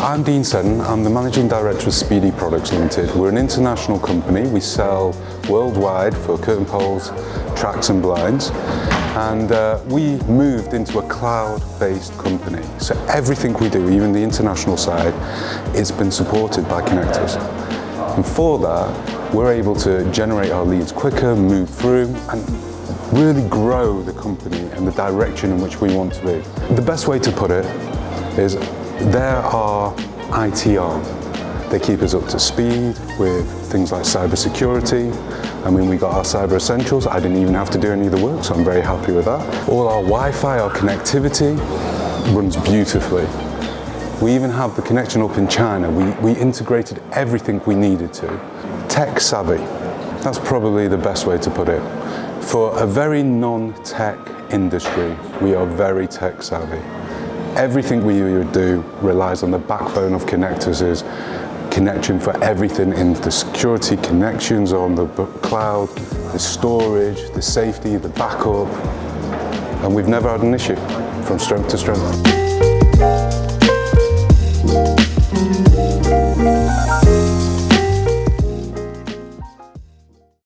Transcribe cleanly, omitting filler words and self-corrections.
I'm Dean Seddon. I'm the Managing Director of Speedy Products Limited. We're an international company. We sell worldwide for curtain poles, tracks and blinds. And we moved into a cloud-based company. So everything we do, even the international side, it's been supported by Connectus. And for that, we're able to generate our leads quicker, move through, and really grow the company and the direction in which we want to be. The best way to put it is they're our IT arm. They keep us up to speed with things like cybersecurity. I mean, we got our cyber essentials. I didn't even have to do any of the work, so I'm very happy with that. All our Wi-Fi, our connectivity runs beautifully. We even have the connection up in China. We integrated everything we needed to. Tech savvy, that's probably the best way to put it. For a very non-tech industry, we are very tech savvy. Everything we do relies on the backbone of Connectus' connection for everything in the security connections on the cloud, the storage, the safety, the backup, and we've never had an issue from strength to strength.